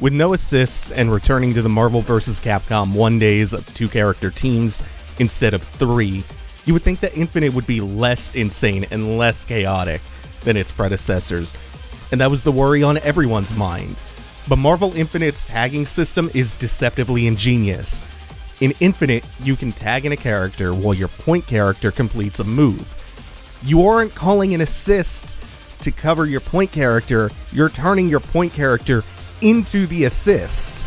With no assists and returning to the Marvel vs. Capcom 1 days of 2-character teams instead of 3, you would think that Infinite would be less insane and less chaotic than its predecessors, and that was the worry on everyone's mind. But Marvel Infinite's tagging system is deceptively ingenious. In Infinite, you can tag in a character while your point character completes a move. You aren't calling an assist to cover your point character, you're turning your point character into the assist.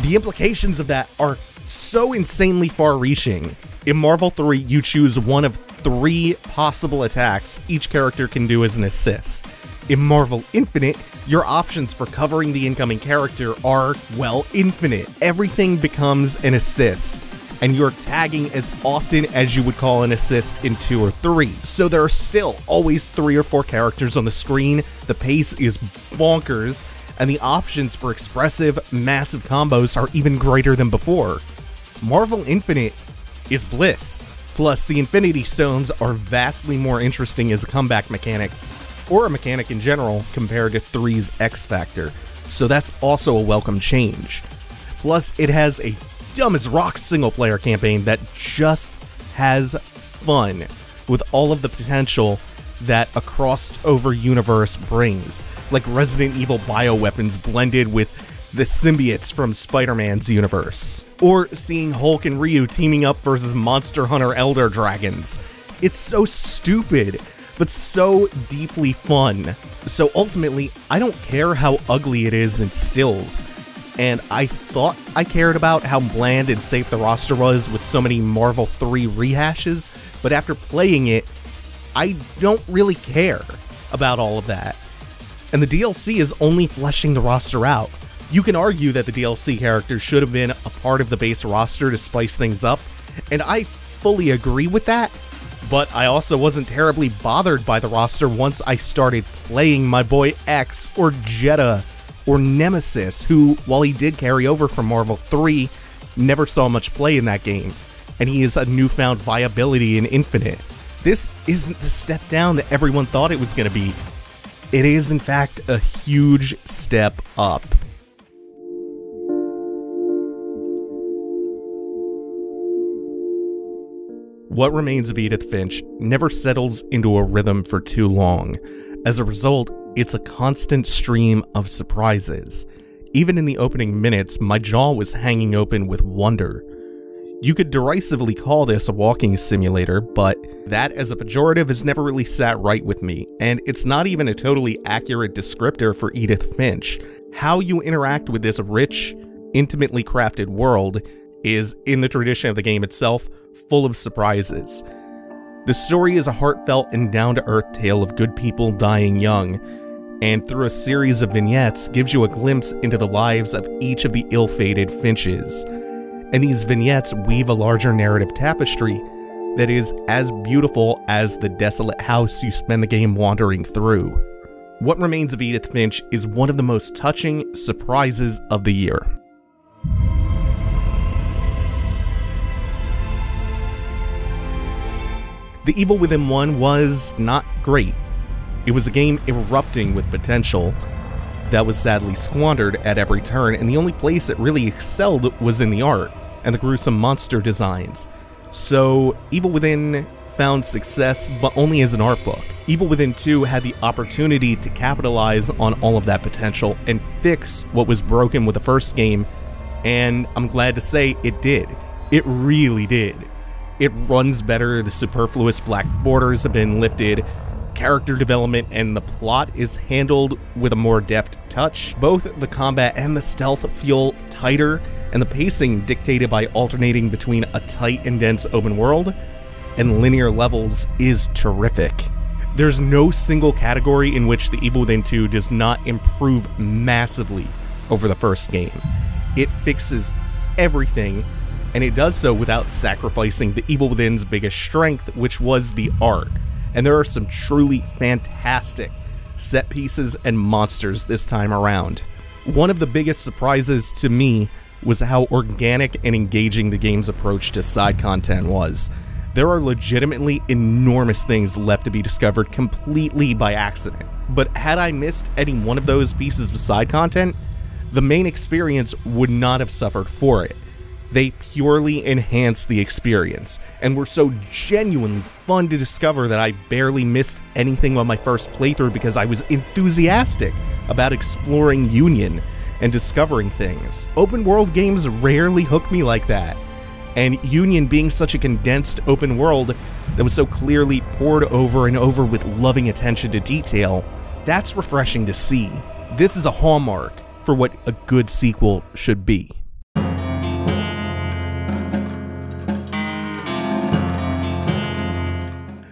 The implications of that are so insanely far-reaching. In Marvel 3, you choose one of 3 possible attacks each character can do as an assist. In Marvel Infinite, your options for covering the incoming character are, well, infinite. Everything becomes an assist, and you're tagging as often as you would call an assist in 2 or 3. So there are still always 3 or 4 characters on the screen, the pace is bonkers, and the options for expressive, massive combos are even greater than before. Marvel Infinite is bliss. Plus, the Infinity Stones are vastly more interesting as a comeback mechanic, or a mechanic in general, compared to 3's X Factor, so that's also a welcome change. Plus, it has a dumb-as-rock single-player campaign that just has fun, with all of the potential that a crossed-over universe brings, like Resident Evil bioweapons blended with the symbiotes from Spider-Man's universe, or seeing Hulk and Ryu teaming up versus Monster Hunter Elder Dragons. It's so stupid, but so deeply fun. So ultimately, I don't care how ugly it is in stills, and I thought I cared about how bland and safe the roster was with so many Marvel 3 rehashes, but after playing it, I don't really care about all of that. And the DLC is only fleshing the roster out. You can argue that the DLC characters should have been a part of the base roster to spice things up, and I fully agree with that, but I also wasn't terribly bothered by the roster once I started playing my boy X, or Jetta, or Nemesis, who, while he did carry over from Marvel 3, never saw much play in that game, and he is a newfound viability in Infinite. This isn't the step down that everyone thought it was going to be. It is, in fact, a huge step up. What Remains of Edith Finch never settles into a rhythm for too long. As a result, it's a constant stream of surprises. Even in the opening minutes, my jaw was hanging open with wonder. You could derisively call this a walking simulator, but that as a pejorative has never really sat right with me, and it's not even a totally accurate descriptor for Edith Finch. How you interact with this rich, intimately crafted world is, in the tradition of the game itself, full of surprises. The story is a heartfelt and down-to-earth tale of good people dying young, and through a series of vignettes gives you a glimpse into the lives of each of the ill-fated Finches. And these vignettes weave a larger narrative tapestry that is as beautiful as the desolate house you spend the game wandering through. What Remains of Edith Finch is one of the most touching surprises of the year. The Evil Within 1 was not great. It was a game erupting with potential that was sadly squandered at every turn, and the only place it really excelled was in the art and the gruesome monster designs. So Evil Within found success, but only as an art book. Evil Within 2 had the opportunity to capitalize on all of that potential and fix what was broken with the first game, and I'm glad to say it did. It really did. It runs better, the superfluous black borders have been lifted, character development and the plot is handled with a more deft touch. Both the combat and the stealth feel tighter, and the pacing dictated by alternating between a tight and dense open world and linear levels is terrific. There's no single category in which the Evil Within 2 does not improve massively over the first game. It fixes everything, and it does so without sacrificing the Evil Within's biggest strength, which was the art. And there are some truly fantastic set pieces and monsters this time around. One of the biggest surprises to me was how organic and engaging the game's approach to side content was. There are legitimately enormous things left to be discovered completely by accident. But had I missed any one of those pieces of side content, the main experience would not have suffered for it. They purely enhanced the experience, and were so genuinely fun to discover that I barely missed anything on my first playthrough because I was enthusiastic about exploring Union and discovering things. Open world games rarely hook me like that, and Union being such a condensed open world that was so clearly poured over and over with loving attention to detail, that's refreshing to see. This is a hallmark for what a good sequel should be.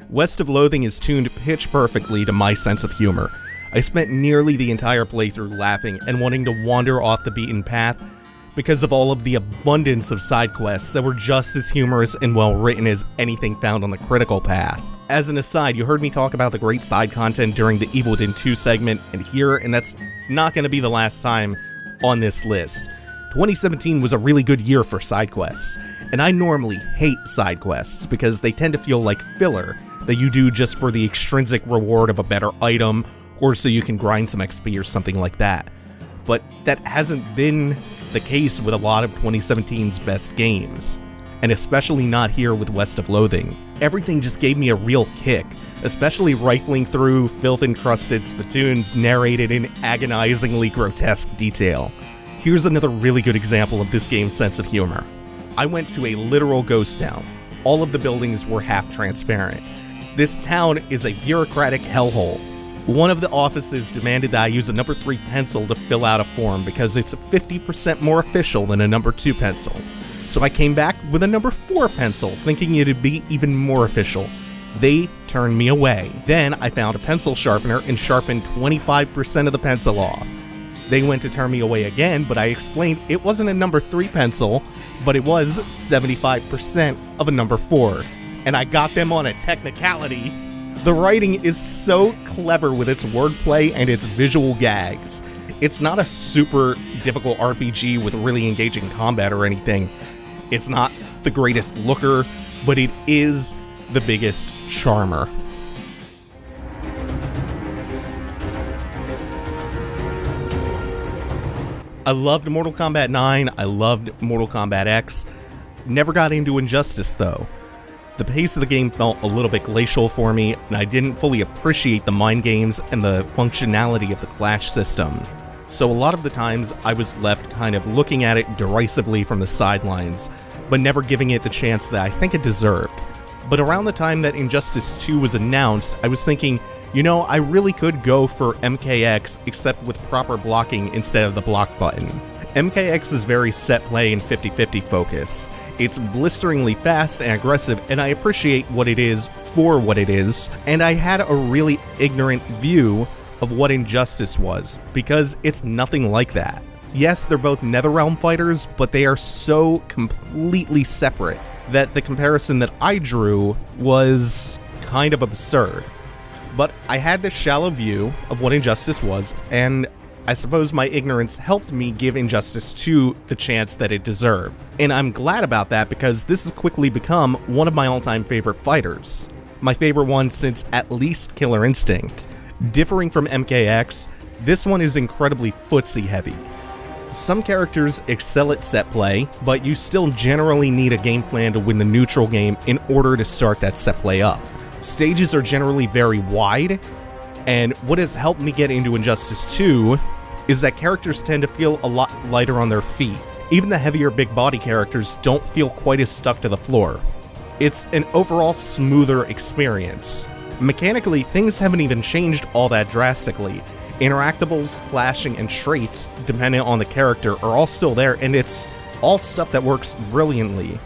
West of Loathing is tuned pitch perfectly to my sense of humor. I spent nearly the entire playthrough laughing and wanting to wander off the beaten path because of all of the abundance of side quests that were just as humorous and well written as anything found on the critical path. As an aside, you heard me talk about the great side content during the Evil Within 2 segment and that's not going to be the last time on this list. 2017 was a really good year for side quests, and I normally hate side quests because they tend to feel like filler that you do just for the extrinsic reward of a better item or so you can grind some XP or something like that. But that hasn't been the case with a lot of 2017's best games, and especially not here with West of Loathing. Everything just gave me a real kick, especially rifling through filth-encrusted spittoons narrated in agonizingly grotesque detail. Here's another really good example of this game's sense of humor. I went to a literal ghost town. All of the buildings were half transparent. This town is a bureaucratic hellhole. One of the offices demanded that I use a number 3 pencil to fill out a form because it's 50% more official than a number 2 pencil. So I came back with a number 4 pencil, thinking it'd be even more official. They turned me away. Then I found a pencil sharpener and sharpened 25% of the pencil off. They went to turn me away again, but I explained it wasn't a number 3 pencil, but it was 75% of a number 4. And I got them on a technicality. The writing is so clever with its wordplay and its visual gags. It's not a super difficult RPG with really engaging combat or anything. It's not the greatest looker, but it is the biggest charmer. I loved Mortal Kombat 9, I loved Mortal Kombat X. Never got into Injustice though. The pace of the game felt a little bit glacial for me, and I didn't fully appreciate the mind games and the functionality of the Clash system. So a lot of the times, I was left kind of looking at it derisively from the sidelines, but never giving it the chance that I think it deserved. But around the time that Injustice 2 was announced, I was thinking, you know, I really could go for MKX, except with proper blocking instead of the block button. MKX is very set play and 50-50 focus. It's blisteringly fast and aggressive, and I appreciate what it is for what it is, and I had a really ignorant view of what Injustice was, because it's nothing like that. Yes, they're both Netherrealm fighters, but they are so completely separate that the comparison that I drew was kind of absurd. But I had this shallow view of what Injustice was, and I suppose my ignorance helped me give Injustice 2 the chance that it deserved. And I'm glad about that because this has quickly become one of my all-time favorite fighters. My favorite one since at least Killer Instinct. Differing from MKX, this one is incredibly footsie heavy. Some characters excel at set play, but you still generally need a game plan to win the neutral game in order to start that set play up. Stages are generally very wide, and what has helped me get into Injustice 2 is that characters tend to feel a lot lighter on their feet. Even the heavier big body characters don't feel quite as stuck to the floor. It's an overall smoother experience. Mechanically, things haven't even changed all that drastically. Interactables, flashing, and traits, depending on the character, are all still there, and it's all stuff that works brilliantly.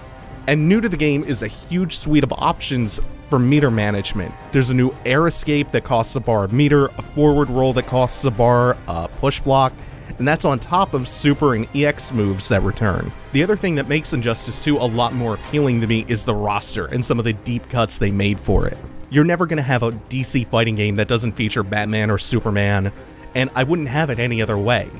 And new to the game is a huge suite of options for meter management. There's a new air escape that costs a bar of meter, a forward roll that costs a bar, a push block, and that's on top of super and EX moves that return. The other thing that makes Injustice 2 a lot more appealing to me is the roster and some of the deep cuts they made for it. You're never going to have a DC fighting game that doesn't feature Batman or Superman, and I wouldn't have it any other way.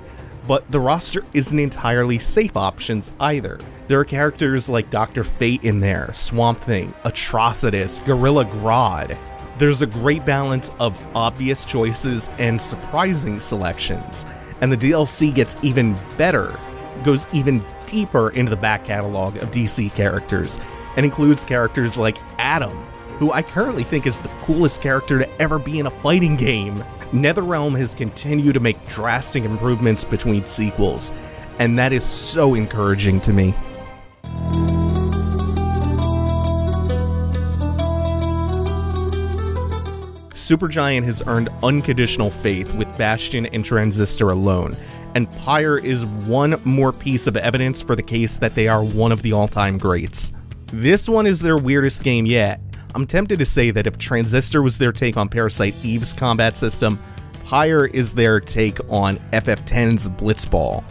But the roster isn't entirely safe options either. There are characters like Dr. Fate in there, Swamp Thing, Atrocitus, Gorilla Grodd. There's a great balance of obvious choices and surprising selections. And the DLC gets even better, goes even deeper into the back catalog of DC characters, and includes characters like Adam, who I currently think is the coolest character to ever be in a fighting game. NetherRealm has continued to make drastic improvements between sequels, and that is so encouraging to me. Supergiant has earned unconditional faith with Bastion and Transistor alone, and Pyre is one more piece of evidence for the case that they are one of the all-time greats. This one is their weirdest game yet. I'm tempted to say that if Transistor was their take on Parasite Eve's combat system, Pyre is their take on FF10's Blitzball.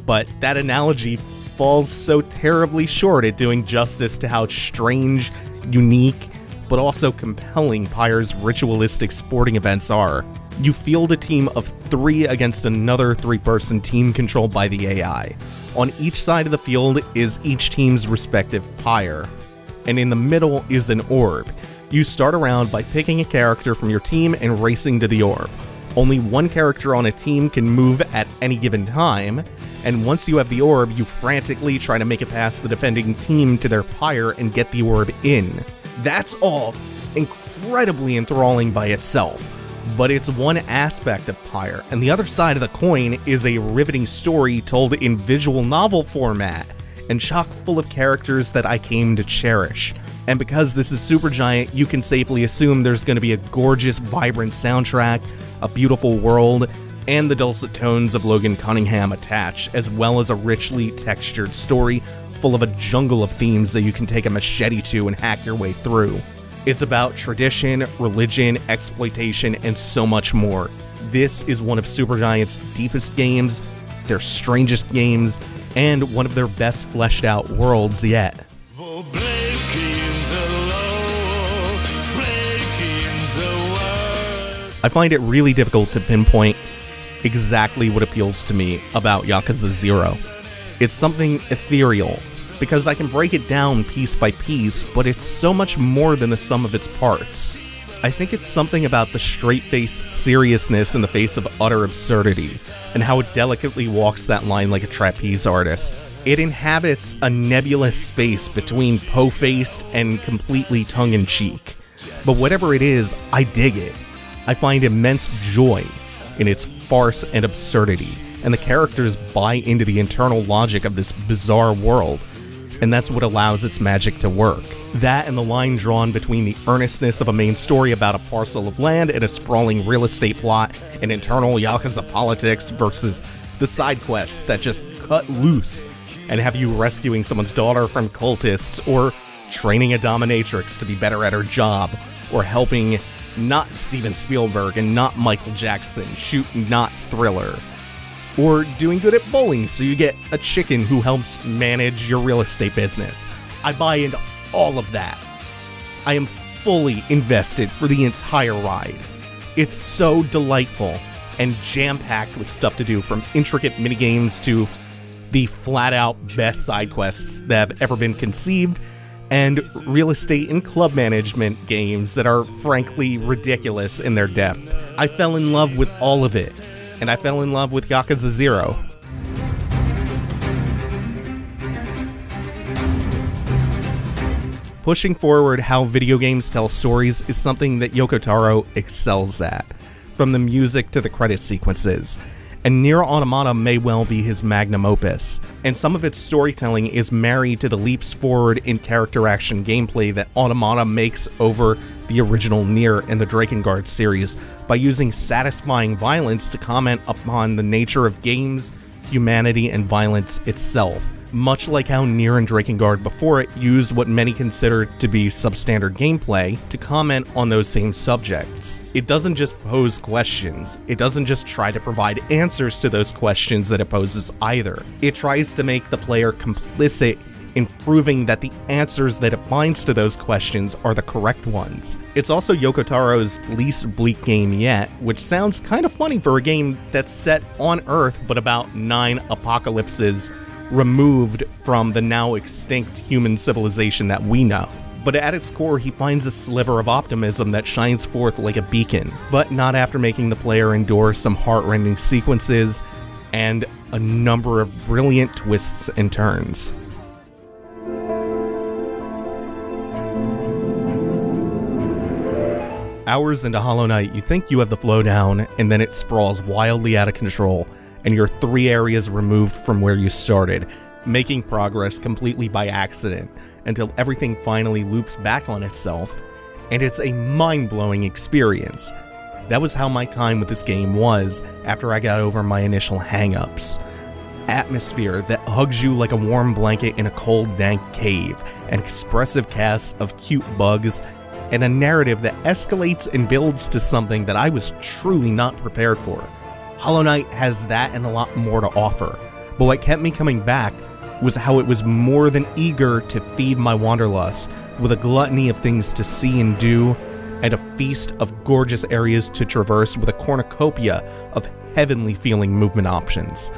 But that analogy falls so terribly short at doing justice to how strange, unique, but also compelling Pyre's ritualistic sporting events are. You field a team of 3 against another 3-person team controlled by the AI. On each side of the field is each team's respective Pyre, and in the middle is an orb. You start around by picking a character from your team and racing to the orb. Only one character on a team can move at any given time, and once you have the orb, you frantically try to make it past the defending team to their Pyre and get the orb in. That's all incredibly enthralling by itself, but it's one aspect of Pyre, and the other side of the coin is a riveting story told in visual novel format, and chock full of characters that I came to cherish. And because this is Supergiant, you can safely assume there's going to be a gorgeous, vibrant soundtrack, a beautiful world, and the dulcet tones of Logan Cunningham attached, as well as a richly textured story full of a jungle of themes that you can take a machete to and hack your way through. It's about tradition, religion, exploitation, and so much more. This is one of Supergiant's deepest games, their strangest games, and one of their best fleshed out worlds yet. I find it really difficult to pinpoint exactly what appeals to me about Yakuza 0. It's something ethereal, because I can break it down piece by piece, but it's so much more than the sum of its parts. I think it's something about the straight-faced seriousness in the face of utter absurdity, and how it delicately walks that line like a trapeze artist. It inhabits a nebulous space between po-faced and completely tongue-in-cheek. But whatever it is, I dig it. I find immense joy in its farce and absurdity, and the characters buy into the internal logic of this bizarre world, and that's what allows its magic to work. That and the line drawn between the earnestness of a main story about a parcel of land and a sprawling real estate plot and internal Yakuza politics versus the side quests that just cut loose and have you rescuing someone's daughter from cultists, or training a dominatrix to be better at her job, or helping not Steven Spielberg and not Michael Jackson shoot not Thriller, or doing good at bowling so you get a chicken who helps manage your real estate business. I buy into all of that. I am fully invested for the entire ride. It's so delightful and jam-packed with stuff to do, from intricate minigames to the flat-out best side quests that have ever been conceived, and real estate and club management games that are frankly ridiculous in their depth. I fell in love with all of it, and I fell in love with Yakuza 0. Pushing forward how video games tell stories is something that Yoko Taro excels at, from the music to the credit sequences. And Nier Automata may well be his magnum opus, and some of its storytelling is married to the leaps forward in character action gameplay that Automata makes over the original Nier and the Drakengard series, by using satisfying violence to comment upon the nature of games, humanity, and violence itself. Much like how Nier and Drakengard before it used what many consider to be substandard gameplay to comment on those same subjects. It doesn't just pose questions, it doesn't just try to provide answers to those questions that it poses either. It tries to make the player complicit in proving that the answers that it finds to those questions are the correct ones. It's also Yoko Taro's least bleak game yet, which sounds kind of funny for a game that's set on Earth but about 9 apocalypses removed from the now extinct human civilization that we know. But at its core, he finds a sliver of optimism that shines forth like a beacon, but not after making the player endure some heart-rending sequences and a number of brilliant twists and turns. Hours into Holonight, you think you have the flow down, and then it sprawls wildly out of control, and you're 3 areas removed from where you started, making progress completely by accident, until everything finally loops back on itself, and it's a mind-blowing experience. That was how my time with this game was after I got over my initial hang-ups. Atmosphere that hugs you like a warm blanket in a cold, dank cave, an expressive cast of cute bugs, and a narrative that escalates and builds to something that I was truly not prepared for. Holonight has that and a lot more to offer, but what kept me coming back was how it was more than eager to feed my wanderlust with a gluttony of things to see and do, and a feast of gorgeous areas to traverse with a cornucopia of heavenly feeling movement options.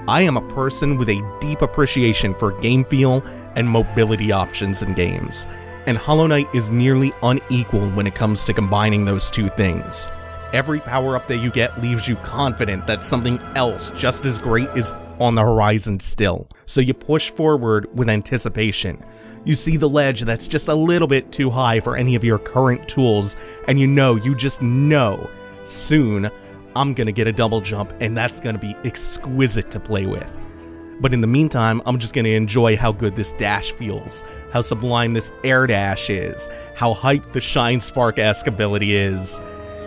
I am a person with a deep appreciation for game feel and mobility options in games, and Holonight is nearly unequaled when it comes to combining those two things. Every power-up that you get leaves you confident that something else just as great is on the horizon still, so you push forward with anticipation. You see the ledge that's just a little bit too high for any of your current tools, and you just know, soon I'm gonna get a double jump and that's gonna be exquisite to play with. But in the meantime, I'm just gonna enjoy how good this dash feels, how sublime this air dash is, how hyped the Shine Spark-esque ability is.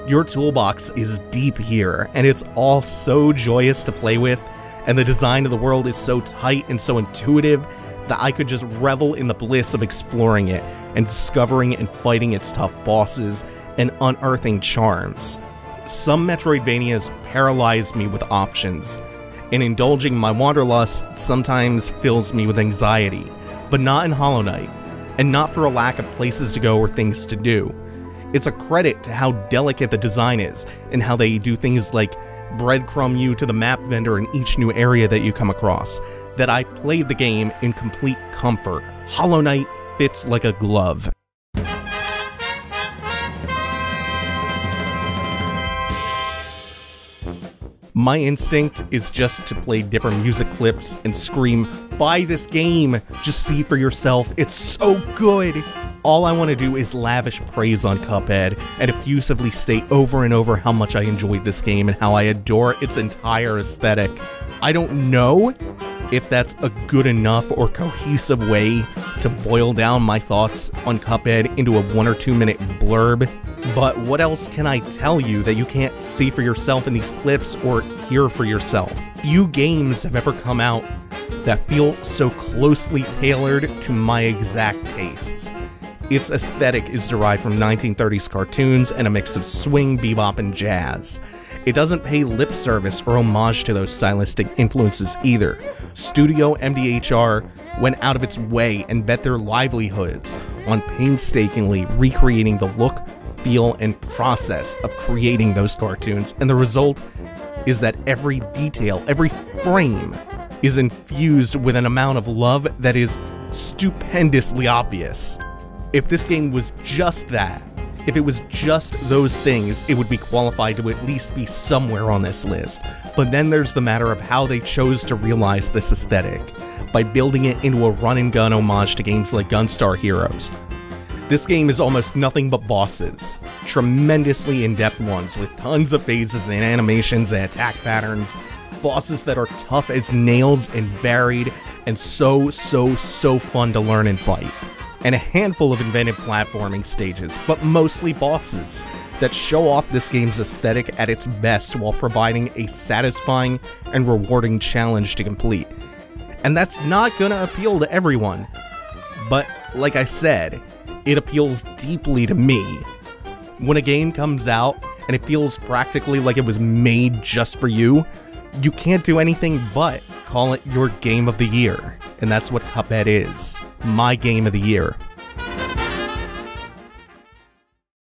Your toolbox is deep here, and it's all so joyous to play with, and the design of the world is so tight and so intuitive that I could just revel in the bliss of exploring it and discovering and fighting its tough bosses and unearthing charms. Some Metroidvanias paralyze me with options, and indulging my wanderlust sometimes fills me with anxiety, but not in Holonight, and not for a lack of places to go or things to do. It's a credit to how delicate the design is, and how they do things like breadcrumb you to the map vendor in each new area that you come across, that I played the game in complete comfort. Holonight fits like a glove. My instinct is just to play different music clips and scream, "Buy this game! Just see for yourself, it's so good!" All I want to do is lavish praise on Cuphead and effusively state over and over how much I enjoyed this game and how I adore its entire aesthetic. I don't know if that's a good enough or cohesive way to boil down my thoughts on Cuphead into a 1 or 2 minute blurb, but what else can I tell you that you can't see for yourself in these clips or hear for yourself? Few games have ever come out that feel so closely tailored to my exact tastes. Its aesthetic is derived from 1930s cartoons and a mix of swing, bebop, and jazz. It doesn't pay lip service or homage to those stylistic influences either. Studio MDHR went out of its way and bet their livelihoods on painstakingly recreating the look, feel, and process of creating those cartoons, and the result is that every detail, every frame, is infused with an amount of love that is stupendously obvious. If this game was just that, if it was just those things, it would be qualified to at least be somewhere on this list. But then there's the matter of how they chose to realize this aesthetic, by building it into a run-and-gun homage to games like Gunstar Heroes. This game is almost nothing but bosses, tremendously in-depth ones with tons of phases and animations and attack patterns, bosses that are tough as nails and varied and so fun to learn and fight. And a handful of inventive platforming stages, but mostly bosses, that show off this game's aesthetic at its best while providing a satisfying and rewarding challenge to complete. And that's not gonna appeal to everyone, but like I said, it appeals deeply to me. When a game comes out and it feels practically like it was made just for you, you can't do anything but call it your game of the year. And that's what Cuphead is. My game of the year.